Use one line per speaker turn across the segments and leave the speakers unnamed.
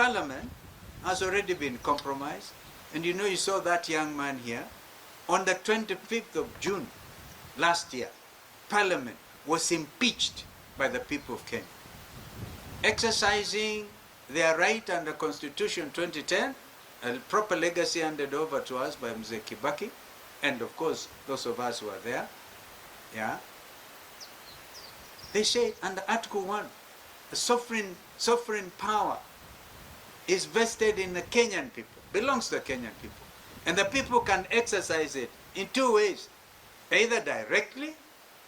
Parliament has already been compromised. And you know, you saw that young man here. On the 25th of June last year, Parliament was impeached by the people of Kenya, exercising their right under Constitution 2010, a proper legacy handed over to us by Mzee Kibaki, and of course, those of us who are there. Yeah. They say under Article 1, the sovereign power is vested in the Kenyan people, belongs to the Kenyan people. And the people can exercise it in two ways, either directly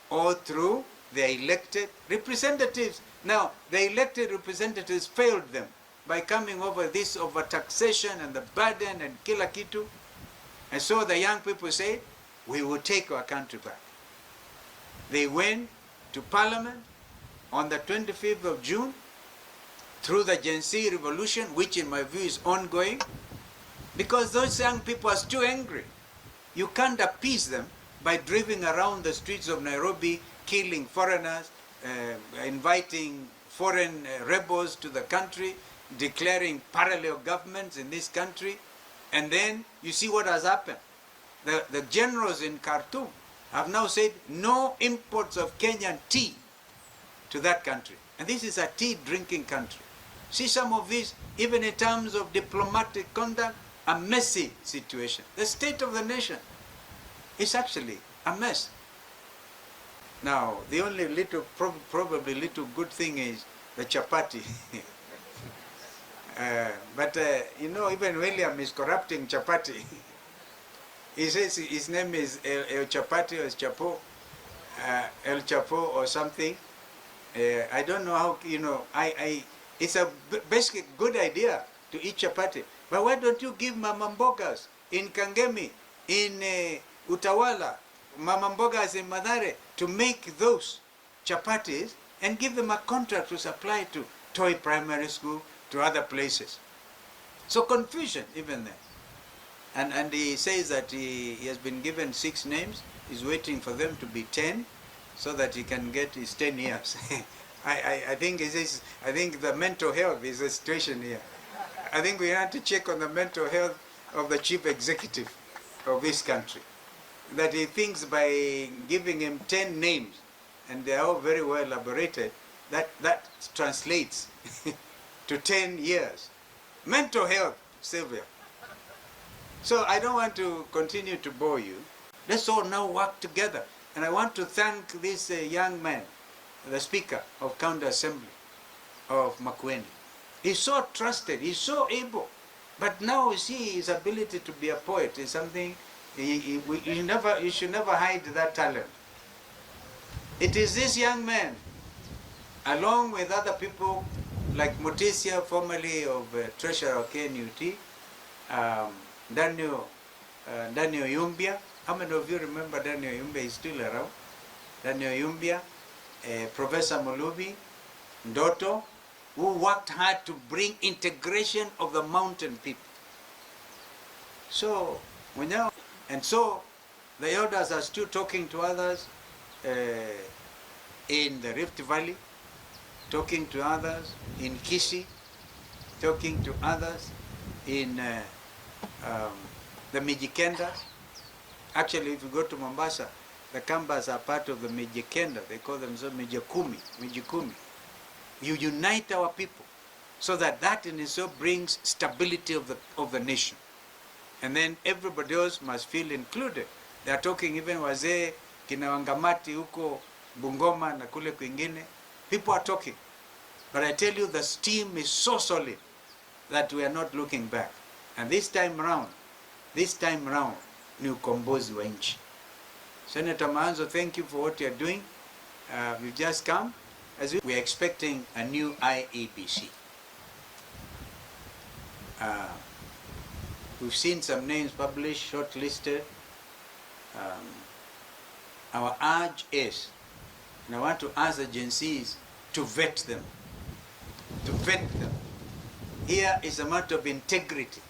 or through their elected representatives. Now, the elected representatives failed them by coming over this overtaxation and the burden and kila kitu. And so the young people said, we will take our country back. They went to Parliament on the 25th of June through the Gen Z revolution, which in my view is ongoing, because those young people are still angry. You can't appease them by driving around the streets of Nairobi, killing foreigners, inviting foreign rebels to the country, declaring parallel governments in this country. And then you see what has happened. The generals in Khartoum have now said no imports of Kenyan tea to that country. And this is a tea drinking country. See some of these, even in terms of diplomatic conduct, a messy situation. The state of the nation is actually a mess. Now, the only little, probably little good thing is the chapati. But you know, even William is corrupting chapati. He says his name is El Chapati or Chapo, El Chapo or something. I don't know how, you know, it's a basically good idea to eat chapati. But why don't you give mama mbogas in Kangemi, in Utawala, mama mbogas in Mathare, to make those chapatis and give them a contract to supply to Toi Primary School, to other places. So confusion even there. And he says that he has been given 6 names. He's waiting for them to be 10 so that he can get his 10 years. I think the mental health is a situation here. I think we have to check on the mental health of the chief executive of this country. That he thinks by giving him 10 names, and they are all very well elaborated, that translates to 10 years. Mental health, Sylvia. So I don't want to continue to bore you. Let's all now work together. And I want to thank this young man, the Speaker of County Assembly of Makueni. He's so trusted, he's so able. But now you see his ability to be a poet is something, you should never hide that talent. It is this young man, along with other people like Mutisia, formerly of Treasurer of KNUT, Daniel Yumbia. How many of you remember Daniel Yumbia? He's still around. Daniel Yumbia, Professor Mulubi, Ndoto, who worked hard to bring integration of the mountain people. So, and so the elders are still talking to others in the Rift Valley, talking to others in Kisii, talking to others in the Mijikendas. Actually, if you go to Mombasa, the Kambas are part of the Mijikenda. They call themselves Mijikumi. You unite our people so that in itself brings stability of the nation. And then everybody else must feel included. They are talking even wazee, kina Wangamati huko Bungoma na kule kwingine. People are talking. But I tell you, the steam is so solid that we are not looking back. And this time round, ni ukombozi wa nchi. Senator Maanzo, thank you for what you are doing. We've just come. As we are expecting a new IEBC. We've seen some names published, shortlisted. Our urge is, and I want to ask the agencies to vet them. Here is a matter of integrity.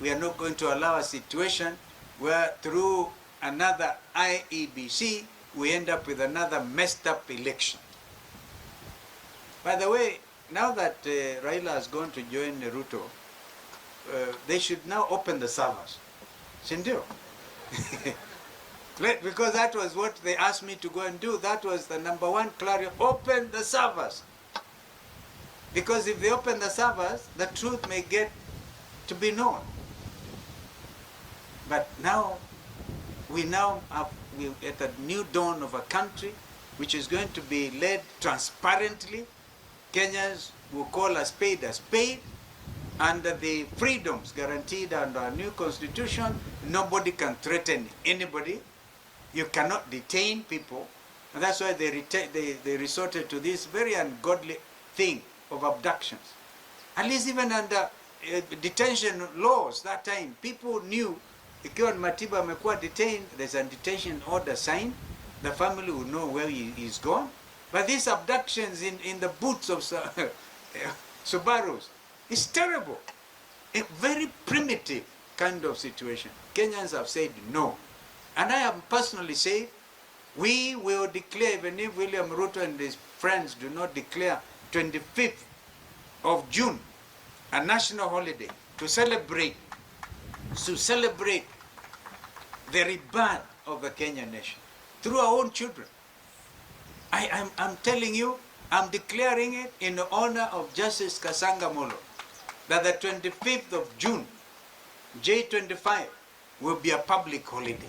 We are not going to allow a situation where through another IEBC, we end up with another messed up election. By the way, now that Raila has gone to join Ruto, they should now open the servers. Sindio? Because that was what they asked me to go and do. That was the number one clarity. Open the servers. Because if they open the servers, the truth may get to be known. But now, we are at a new dawn of a country which is going to be led transparently. Kenyans will call a spade, under the freedoms guaranteed under our new constitution. Nobody can threaten anybody. You cannot detain people. And that's why they resorted to this very ungodly thing of abductions. At least even under detention laws that time, people knew ikiwa Matiba amekuwa detained, there's a detention order signed, the family will know where he is gone. But these abductions in the boots of Subarus, it's terrible. A very primitive kind of situation. Kenyans have said no. And I have personally said, we will declare, even if William Ruto and his friends do not declare 25th of June a national holiday to celebrate the rebirth of the Kenyan nation through our own children. I'm telling you, I'm declaring it in the honor of Justice Kasanga Molo, that the 25th of June, J25, will be a public holiday.